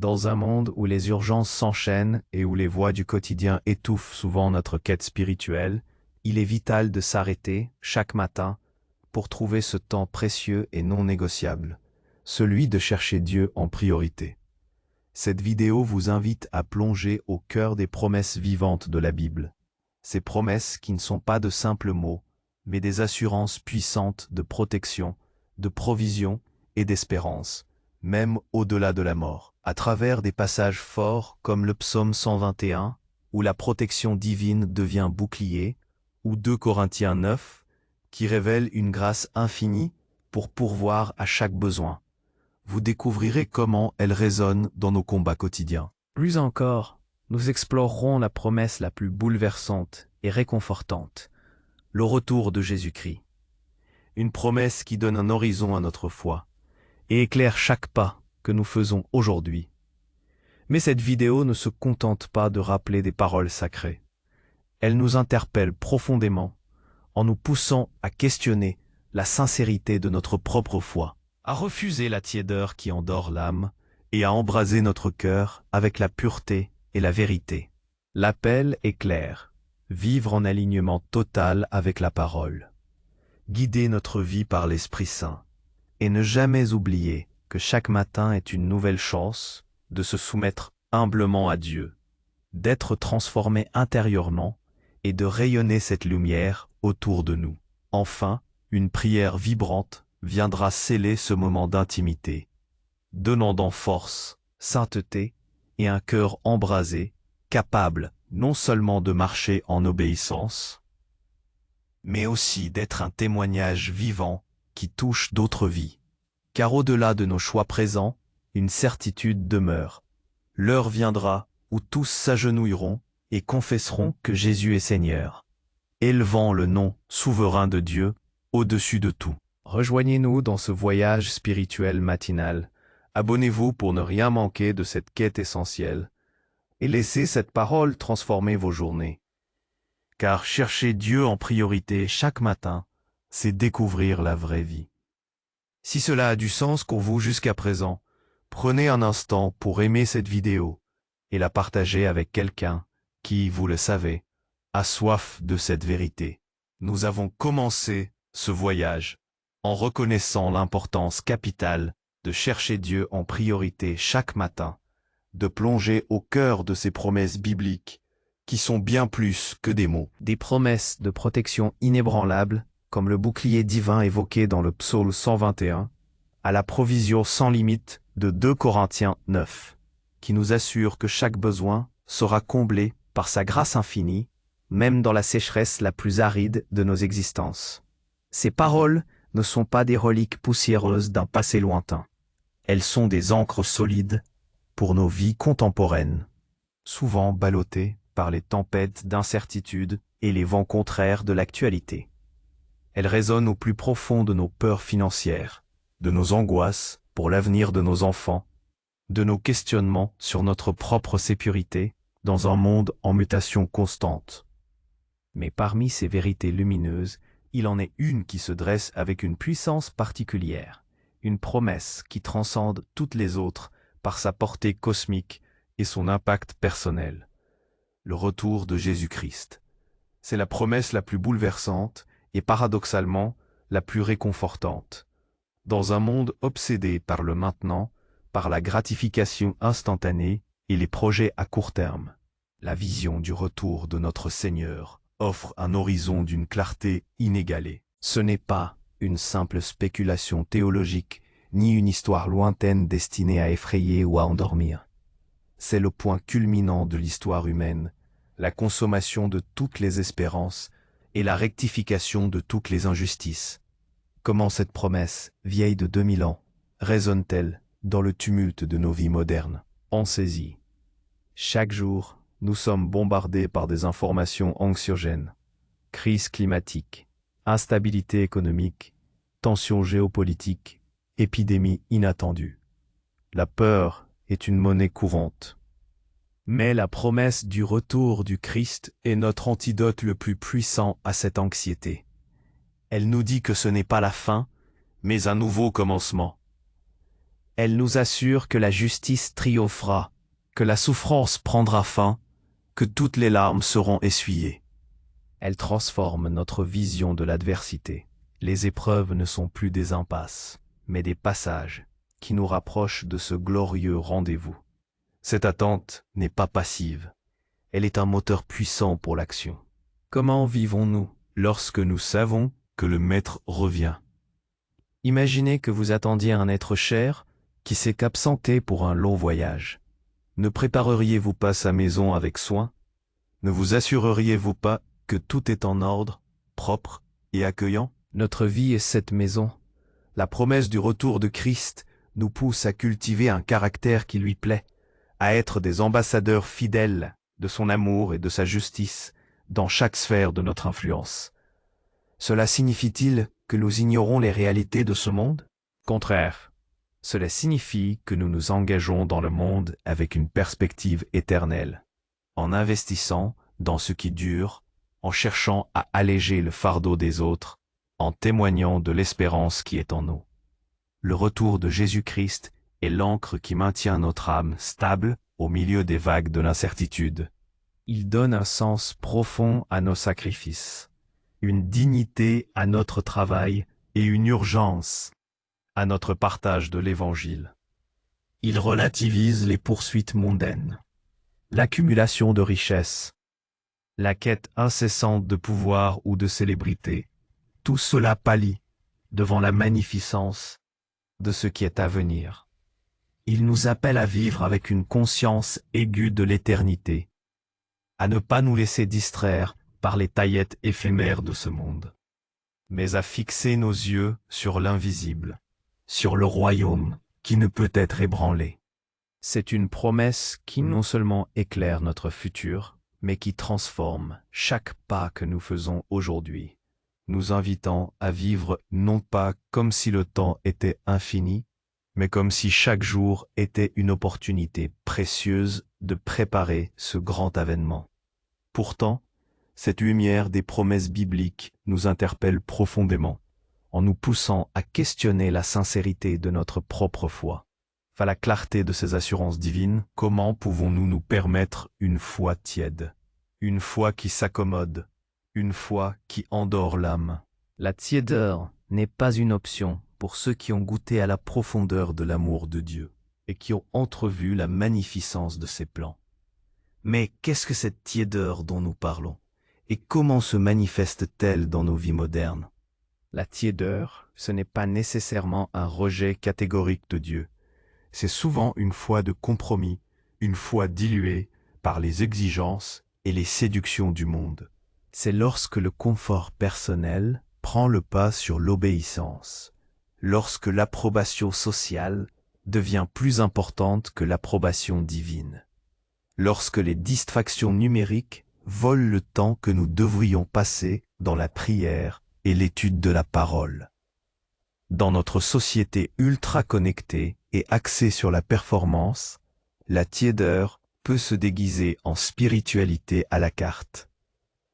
Dans un monde où les urgences s'enchaînent et où les voix du quotidien étouffent souvent notre quête spirituelle, il est vital de s'arrêter, chaque matin, pour trouver ce temps précieux et non négociable, celui de chercher Dieu en priorité. Cette vidéo vous invite à plonger au cœur des promesses vivantes de la Bible. Ces promesses qui ne sont pas de simples mots, mais des assurances puissantes de protection, de provision et d'espérance, même au-delà de la mort. À travers des passages forts comme le psaume 121, où la protection divine devient bouclier, ou 2 Corinthiens 9, qui révèle une grâce infinie pour pourvoir à chaque besoin. Vous découvrirez comment elle résonne dans nos combats quotidiens. Plus encore, nous explorerons la promesse la plus bouleversante et réconfortante, le retour de Jésus-Christ. Une promesse qui donne un horizon à notre foi et éclaire chaque pas que nous faisons aujourd'hui. Mais cette vidéo ne se contente pas de rappeler des paroles sacrées. Elle nous interpelle profondément en nous poussant à questionner la sincérité de notre propre foi, à refuser la tiédeur qui endort l'âme et à embraser notre cœur avec la pureté et la vérité. L'appel est clair, vivre en alignement total avec la parole, guider notre vie par l'Esprit Saint et ne jamais oublier que chaque matin est une nouvelle chance de se soumettre humblement à Dieu, d'être transformé intérieurement et de rayonner cette lumière autour de nous. Enfin, une prière vibrante viendra sceller ce moment d'intimité, donnant force, sainteté et un cœur embrasé, capable non seulement de marcher en obéissance, mais aussi d'être un témoignage vivant qui touche d'autres vies. Car au-delà de nos choix présents, une certitude demeure. L'heure viendra où tous s'agenouilleront et confesseront que Jésus est Seigneur, élevant le nom souverain de Dieu au-dessus de tout. Rejoignez-nous dans ce voyage spirituel matinal. Abonnez-vous pour ne rien manquer de cette quête essentielle et laissez cette parole transformer vos journées. Car chercher Dieu en priorité chaque matin, c'est découvrir la vraie vie. Si cela a du sens pour vous jusqu'à présent, prenez un instant pour aimer cette vidéo et la partager avec quelqu'un qui, vous le savez, a soif de cette vérité. Nous avons commencé ce voyage en reconnaissant l'importance capitale de chercher Dieu en priorité chaque matin, de plonger au cœur de ces promesses bibliques qui sont bien plus que des mots. Des promesses de protection inébranlables, comme le bouclier divin évoqué dans le psaume 121, à la provision sans limite de 2 Corinthiens 9, qui nous assure que chaque besoin sera comblé par sa grâce infinie, même dans la sécheresse la plus aride de nos existences. Ces paroles ne sont pas des reliques poussiéreuses d'un passé lointain. Elles sont des ancres solides pour nos vies contemporaines, souvent ballottées par les tempêtes d'incertitude et les vents contraires de l'actualité. Elles résonnent au plus profond de nos peurs financières, de nos angoisses pour l'avenir de nos enfants, de nos questionnements sur notre propre sécurité dans un monde en mutation constante. Mais parmi ces vérités lumineuses, il en est une qui se dresse avec une puissance particulière, une promesse qui transcende toutes les autres par sa portée cosmique et son impact personnel. Le retour de Jésus-Christ. C'est la promesse la plus bouleversante et paradoxalement la plus réconfortante. Dans un monde obsédé par le maintenant, par la gratification instantanée et les projets à court terme, la vision du retour de notre Seigneur offre un horizon d'une clarté inégalée. Ce n'est pas une simple spéculation théologique, ni une histoire lointaine destinée à effrayer ou à endormir. C'est le point culminant de l'histoire humaine, la consommation de toutes les espérances et la rectification de toutes les injustices. Comment cette promesse, vieille de 2000 ans, résonne-t-elle dans le tumulte de nos vies modernes? Pensez-y. Chaque jour, nous sommes bombardés par des informations anxiogènes. Crise climatique, instabilité économique, tensions géopolitiques, épidémies inattendues. La peur est une monnaie courante. Mais la promesse du retour du Christ est notre antidote le plus puissant à cette anxiété. Elle nous dit que ce n'est pas la fin, mais un nouveau commencement. Elle nous assure que la justice triomphera, que la souffrance prendra fin, que toutes les larmes seront essuyées. Elle transforme notre vision de l'adversité. Les épreuves ne sont plus des impasses, mais des passages qui nous rapprochent de ce glorieux rendez-vous. Cette attente n'est pas passive, elle est un moteur puissant pour l'action. Comment vivons-nous lorsque nous savons que le Maître revient? Imaginez que vous attendiez un être cher qui s'est absenté pour un long voyage. Ne prépareriez-vous pas sa maison avec soin? Ne vous assureriez-vous pas que tout est en ordre, propre et accueillant? Notre vie est cette maison. La promesse du retour de Christ nous pousse à cultiver un caractère qui lui plaît, à être des ambassadeurs fidèles de son amour et de sa justice dans chaque sphère de notre influence. Cela signifie-t-il que nous ignorons les réalités de ce monde? Contraire, cela signifie que nous nous engageons dans le monde avec une perspective éternelle, en investissant dans ce qui dure, en cherchant à alléger le fardeau des autres, en témoignant de l'espérance qui est en nous. Le retour de Jésus-Christ est l'ancre qui maintient notre âme stable au milieu des vagues de l'incertitude. Il donne un sens profond à nos sacrifices, une dignité à notre travail et une urgence à notre partage de l'Évangile. Il relativise les poursuites mondaines, l'accumulation de richesses, la quête incessante de pouvoir ou de célébrité. Tout cela pâlit devant la magnificence de ce qui est à venir. Il nous appelle à vivre avec une conscience aiguë de l'éternité, à ne pas nous laisser distraire par les taillettes éphémères de ce monde, mais à fixer nos yeux sur l'invisible, sur le royaume qui ne peut être ébranlé. C'est une promesse qui non seulement éclaire notre futur, mais qui transforme chaque pas que nous faisons aujourd'hui, nous invitant à vivre non pas comme si le temps était infini, mais comme si chaque jour était une opportunité précieuse de préparer ce grand avènement. Pourtant, cette lumière des promesses bibliques nous interpelle profondément, en nous poussant à questionner la sincérité de notre propre foi. À la clarté de ces assurances divines, comment pouvons-nous nous permettre une foi tiède, une foi qui s'accommode, une foi qui endort l'âme? La tiédeur n'est pas une option pour ceux qui ont goûté à la profondeur de l'amour de Dieu et qui ont entrevu la magnificence de ses plans. Mais qu'est-ce que cette tiédeur dont nous parlons et comment se manifeste-t-elle dans nos vies modernes? La tiédeur, ce n'est pas nécessairement un rejet catégorique de Dieu. C'est souvent une foi de compromis, une foi diluée par les exigences et les séductions du monde. C'est lorsque le confort personnel prend le pas sur l'obéissance, lorsque l'approbation sociale devient plus importante que l'approbation divine, lorsque les distractions numériques volent le temps que nous devrions passer dans la prière et l'étude de la parole. Dans notre société ultra connectée et axée sur la performance, la tiédeur peut se déguiser en spiritualité à la carte.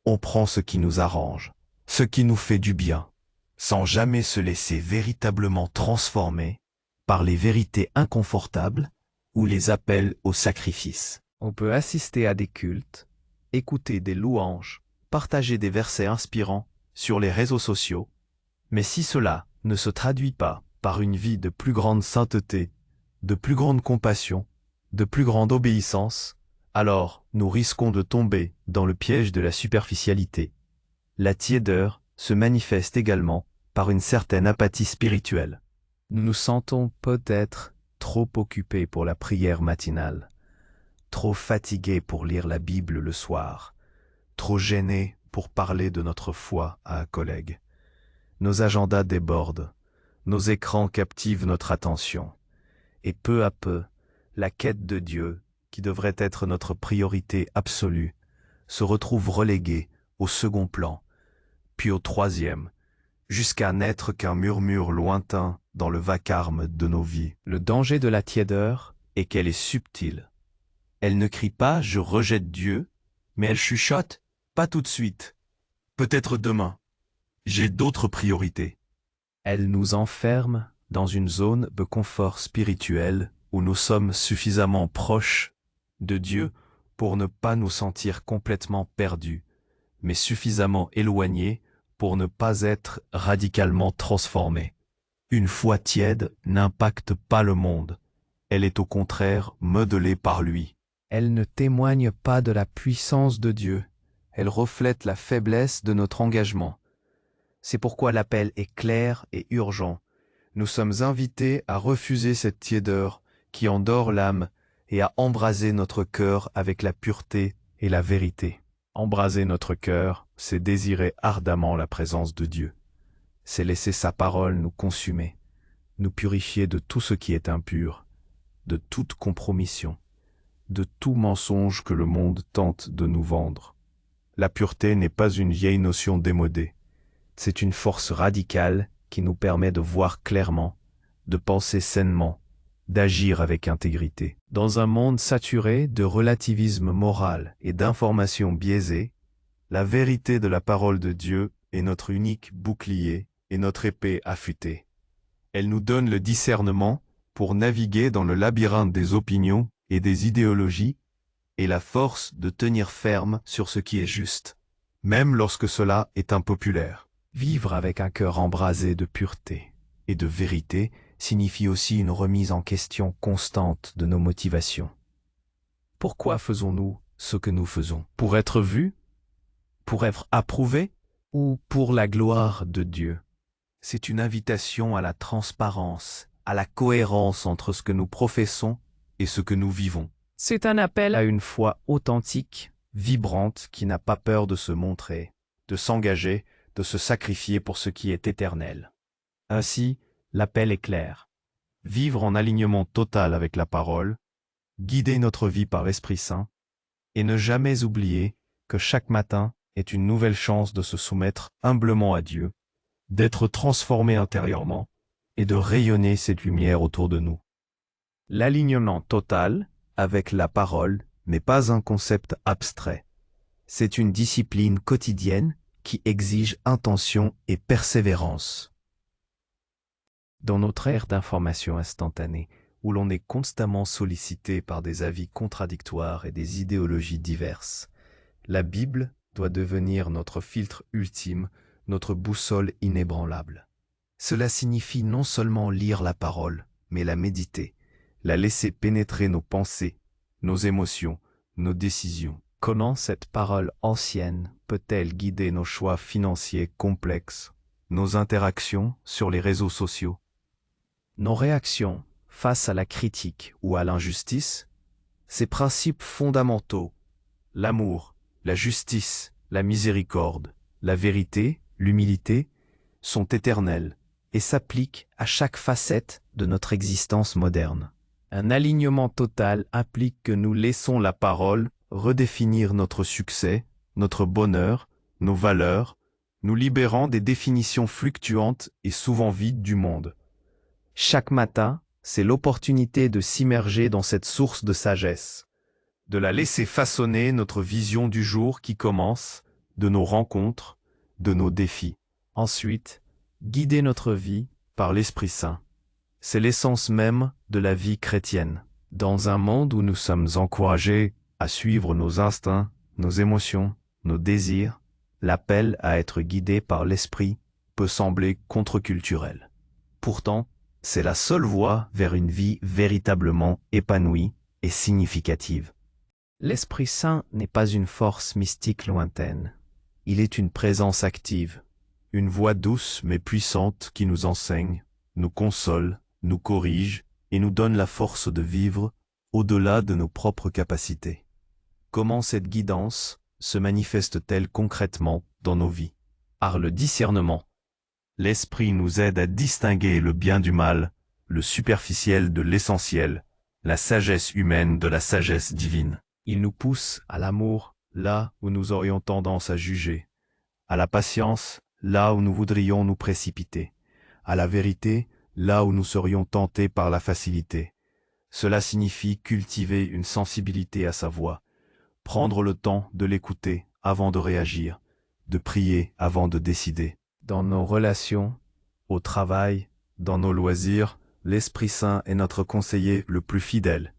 On prend ce qui nous arrange, ce qui nous fait du bien, sans jamais se laisser véritablement transformer par les vérités inconfortables ou les appels au sacrifice. On peut assister à des cultes, écouter des louanges, partager des versets inspirants sur les réseaux sociaux, mais si cela ne se traduit pas par une vie de plus grande sainteté, de plus grande compassion, de plus grande obéissance, alors nous risquons de tomber dans le piège de la superficialité. La tiédeur se manifeste également par une certaine apathie spirituelle. Nous nous sentons peut-être trop occupés pour la prière matinale, trop fatigués pour lire la Bible le soir, trop gênés pour parler de notre foi à un collègue. Nos agendas débordent, nos écrans captivent notre attention, et peu à peu, la quête de Dieu, qui devrait être notre priorité absolue, se retrouve reléguée au second plan, puis au troisième, jusqu'à n'être qu'un murmure lointain dans le vacarme de nos vies. Le danger de la tiédeur est qu'elle est subtile. Elle ne crie pas « je rejette Dieu », mais elle chuchote « pas tout de suite, peut-être demain, j'ai d'autres priorités ». Elle nous enferme dans une zone de confort spirituel où nous sommes suffisamment proches de Dieu pour ne pas nous sentir complètement perdus, mais suffisamment éloignés pour ne pas être radicalement transformés. Une foi tiède n'impacte pas le monde, elle est au contraire modelée par lui. Elle ne témoigne pas de la puissance de Dieu, elle reflète la faiblesse de notre engagement. C'est pourquoi l'appel est clair et urgent. Nous sommes invités à refuser cette tiédeur qui endort l'âme et à embraser notre cœur avec la pureté et la vérité. Embraser notre cœur, c'est désirer ardemment la présence de Dieu. C'est laisser sa parole nous consumer, nous purifier de tout ce qui est impur, de toute compromission, de tout mensonge que le monde tente de nous vendre. La pureté n'est pas une vieille notion démodée. C'est une force radicale qui nous permet de voir clairement, de penser sainement, d'agir avec intégrité. Dans un monde saturé de relativisme moral et d'informations biaisées, la vérité de la parole de Dieu est notre unique bouclier et notre épée affûtée. Elle nous donne le discernement pour naviguer dans le labyrinthe des opinions et des idéologies et la force de tenir ferme sur ce qui est juste, même lorsque cela est impopulaire. Vivre avec un cœur embrasé de pureté et de vérité signifie aussi une remise en question constante de nos motivations. Pourquoi faisons-nous ce que nous faisons? Pour être vus? Pour être approuvés? Ou pour la gloire de Dieu? C'est une invitation à la transparence, à la cohérence entre ce que nous professons et ce que nous vivons. C'est un appel à une foi authentique, vibrante, qui n'a pas peur de se montrer, de s'engager, de se sacrifier pour ce qui est éternel. Ainsi, l'appel est clair. Vivre en alignement total avec la parole, guider notre vie par l'Esprit Saint, et ne jamais oublier que chaque matin est une nouvelle chance de se soumettre humblement à Dieu, d'être transformé intérieurement et de rayonner cette lumière autour de nous. L'alignement total avec la parole n'est pas un concept abstrait. C'est une discipline quotidienne qui exige intention et persévérance. Dans notre ère d'information instantanée, où l'on est constamment sollicité par des avis contradictoires et des idéologies diverses, la Bible doit devenir notre filtre ultime, notre boussole inébranlable. Cela signifie non seulement lire la parole, mais la méditer, la laisser pénétrer nos pensées, nos émotions, nos décisions. Comment cette parole ancienne peut-elle guider nos choix financiers complexes, nos interactions sur les réseaux sociaux, nos réactions face à la critique ou à l'injustice? Ces principes fondamentaux, l'amour, la justice, la miséricorde, la vérité, l'humilité, sont éternels et s'appliquent à chaque facette de notre existence moderne. Un alignement total implique que nous laissons la parole redéfinir notre succès, notre bonheur, nos valeurs, nous libérant des définitions fluctuantes et souvent vides du monde. Chaque matin, c'est l'opportunité de s'immerger dans cette source de sagesse, de la laisser façonner notre vision du jour qui commence, de nos rencontres, de nos défis. Ensuite, guider notre vie par l'Esprit Saint. C'est l'essence même de la vie chrétienne. Dans un monde où nous sommes encouragés à suivre nos instincts, nos émotions, nos désirs, l'appel à être guidé par l'Esprit peut sembler contre-culturel. Pourtant, c'est la seule voie vers une vie véritablement épanouie et significative. L'Esprit Saint n'est pas une force mystique lointaine. Il est une présence active, une voix douce mais puissante qui nous enseigne, nous console, nous corrige et nous donne la force de vivre au-delà de nos propres capacités. Comment cette guidance se manifeste-t-elle concrètement dans nos vies? Par le discernement. L'Esprit nous aide à distinguer le bien du mal, le superficiel de l'essentiel, la sagesse humaine de la sagesse divine. Il nous pousse à l'amour là où nous aurions tendance à juger, à la patience là où nous voudrions nous précipiter, à la vérité là où nous serions tentés par la facilité. Cela signifie cultiver une sensibilité à sa voix, prendre le temps de l'écouter avant de réagir, de prier avant de décider. Dans nos relations, au travail, Dans nos loisirs, l'Esprit Saint est notre conseiller le plus fidèle,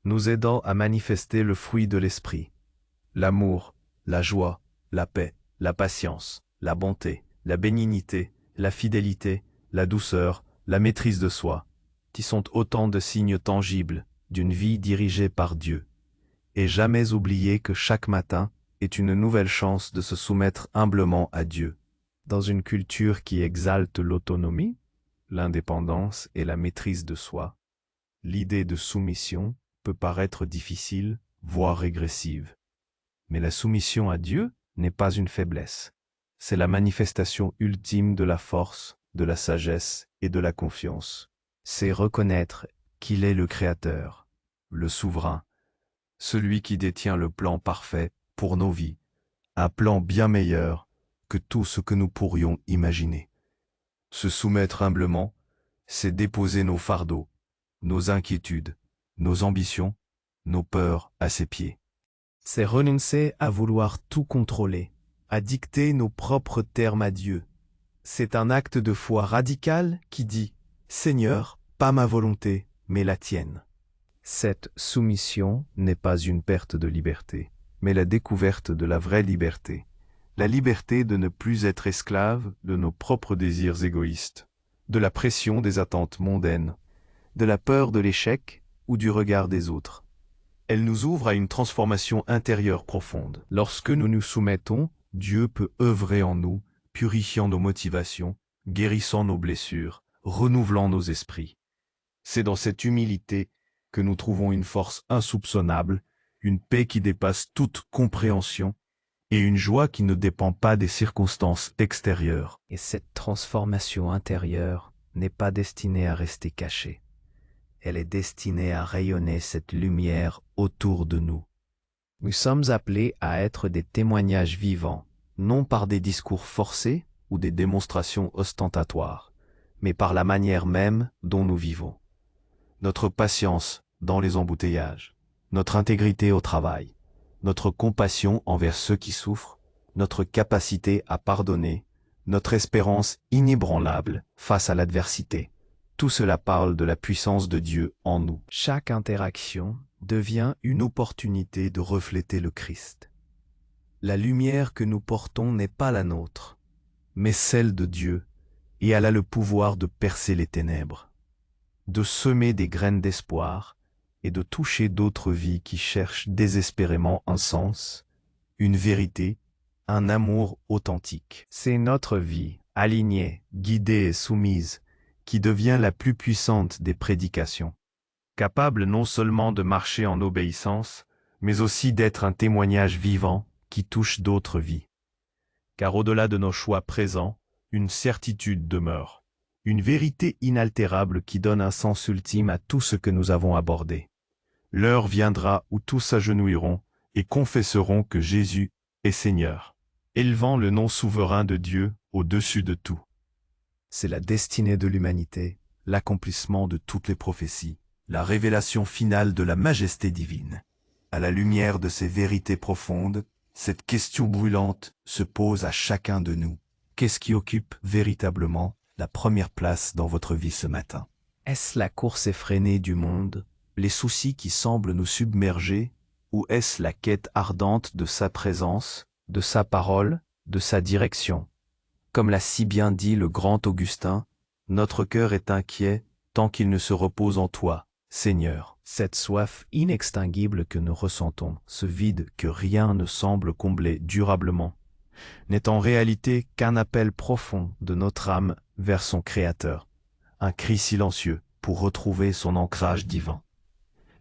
nous aidant à manifester le fruit de l'Esprit. L'amour, la joie, la paix, la patience, la bonté, la bénignité, la fidélité, la douceur, la maîtrise de soi, qui sont autant de signes tangibles d'une vie dirigée par Dieu. Et jamais oublier que chaque matin est une nouvelle chance de se soumettre humblement à Dieu. Dans une culture qui exalte l'autonomie, l'indépendance et la maîtrise de soi, l'idée de soumission peut paraître difficile, voire régressive. Mais la soumission à Dieu n'est pas une faiblesse. C'est la manifestation ultime de la force, de la sagesse et de la confiance. C'est reconnaître qu'il est le Créateur, le souverain, celui qui détient le plan parfait pour nos vies, un plan bien meilleur que tout ce que nous pourrions imaginer. Se soumettre humblement, c'est déposer nos fardeaux, nos inquiétudes, nos ambitions, nos peurs à ses pieds. C'est renoncer à vouloir tout contrôler, à dicter nos propres termes à Dieu. C'est un acte de foi radical qui dit « Seigneur, pas ma volonté, mais la tienne ». Cette soumission n'est pas une perte de liberté, mais la découverte de la vraie liberté. La liberté de ne plus être esclave de nos propres désirs égoïstes, de la pression des attentes mondaines, de la peur de l'échec ou du regard des autres. Elle nous ouvre à une transformation intérieure profonde. Lorsque nous nous soumettons, Dieu peut œuvrer en nous, purifiant nos motivations, guérissant nos blessures, renouvelant nos esprits. C'est dans cette humilité que nous trouvons une force insoupçonnable, une paix qui dépasse toute compréhension et une joie qui ne dépend pas des circonstances extérieures. Et cette transformation intérieure n'est pas destinée à rester cachée. Elle est destinée à rayonner cette lumière autour de nous. Nous sommes appelés à être des témoignages vivants, non par des discours forcés ou des démonstrations ostentatoires, mais par la manière même dont nous vivons. Notre patience dans les embouteillages, notre intégrité au travail, notre compassion envers ceux qui souffrent, notre capacité à pardonner, notre espérance inébranlable face à l'adversité. Tout cela parle de la puissance de Dieu en nous. Chaque interaction devient une opportunité de refléter le Christ. La lumière que nous portons n'est pas la nôtre, mais celle de Dieu, et elle a le pouvoir de percer les ténèbres, de semer des graines d'espoir et de toucher d'autres vies qui cherchent désespérément un sens, une vérité, un amour authentique. C'est notre vie, alignée, guidée et soumise, qui devient la plus puissante des prédications, capable non seulement de marcher en obéissance, mais aussi d'être un témoignage vivant qui touche d'autres vies. Car au-delà de nos choix présents, une certitude demeure, une vérité inaltérable qui donne un sens ultime à tout ce que nous avons abordé. L'heure viendra où tous s'agenouilleront et confesseront que Jésus est Seigneur, élevant le nom souverain de Dieu au-dessus de tout. C'est la destinée de l'humanité, l'accomplissement de toutes les prophéties, la révélation finale de la majesté divine. À la lumière de ces vérités profondes, cette question brûlante se pose à chacun de nous. Qu'est-ce qui occupe véritablement la première place dans votre vie ce matin? Est-ce la course effrénée du monde, les soucis qui semblent nous submerger, ou est-ce la quête ardente de sa présence, de sa parole, de sa direction? Comme l'a si bien dit le grand Augustin, notre cœur est inquiet tant qu'il ne se repose en toi, Seigneur. Cette soif inextinguible que nous ressentons, ce vide que rien ne semble combler durablement, n'est en réalité qu'un appel profond de notre âme vers son Créateur, un cri silencieux pour retrouver son ancrage divin.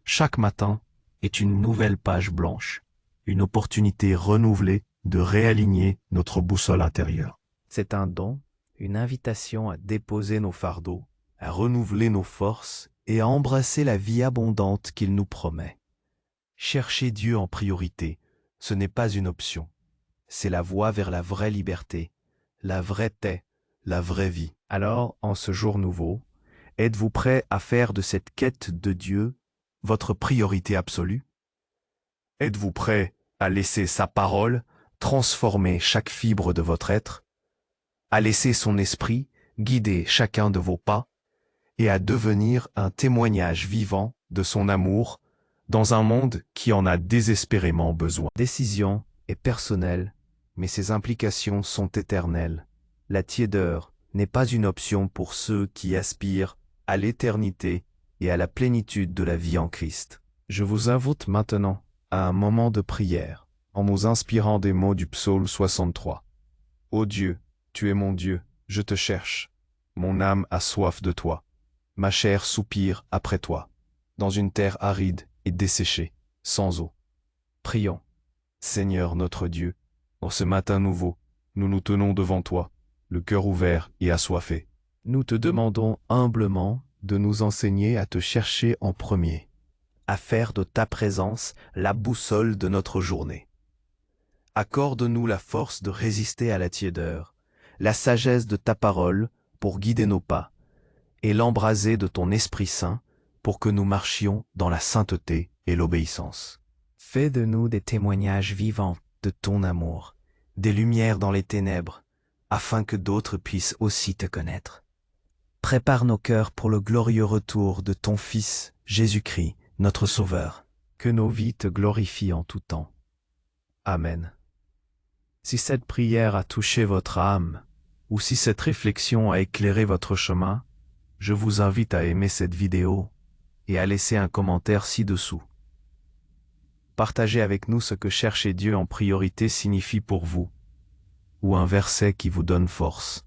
Chaque matin est une nouvelle page blanche, une opportunité renouvelée de réaligner notre boussole intérieure. C'est un don, une invitation à déposer nos fardeaux, à renouveler nos forces et à embrasser la vie abondante qu'il nous promet. Chercher Dieu en priorité, ce n'est pas une option. C'est la voie vers la vraie liberté, la vraie paix, la vraie vie. Alors, en ce jour nouveau, êtes-vous prêt à faire de cette quête de Dieu votre priorité absolue? Êtes-vous prêt à laisser sa parole transformer chaque fibre de votre être, à laisser son esprit guider chacun de vos pas et à devenir un témoignage vivant de son amour dans un monde qui en a désespérément besoin. La décision est personnelle, mais ses implications sont éternelles. La tiédeur n'est pas une option pour ceux qui aspirent à l'éternité et à la plénitude de la vie en Christ. Je vous invite maintenant à un moment de prière, en nous inspirant des mots du psaume 63. Ô Dieu, tu es mon Dieu, je te cherche. Mon âme a soif de toi. Ma chair soupire après toi, dans une terre aride et desséchée, sans eau. Prions. Seigneur notre Dieu, en ce matin nouveau, nous nous tenons devant toi, le cœur ouvert et assoiffé. Nous te demandons humblement de nous enseigner à te chercher en premier, à faire de ta présence la boussole de notre journée. Accorde-nous la force de résister à la tiédeur, la sagesse de ta parole pour guider nos pas, et l'embrasé de ton Esprit Saint pour que nous marchions dans la sainteté et l'obéissance. Fais de nous des témoignages vivants de ton amour, des lumières dans les ténèbres, afin que d'autres puissent aussi te connaître. Prépare nos cœurs pour le glorieux retour de ton Fils, Jésus-Christ, notre Sauveur. Que nos vies te glorifient en tout temps. Amen. Si cette prière a touché votre âme, ou si cette réflexion a éclairé votre chemin, je vous invite à aimer cette vidéo et à laisser un commentaire ci-dessous. Partagez avec nous ce que chercher Dieu en priorité signifie pour vous, ou un verset qui vous donne force.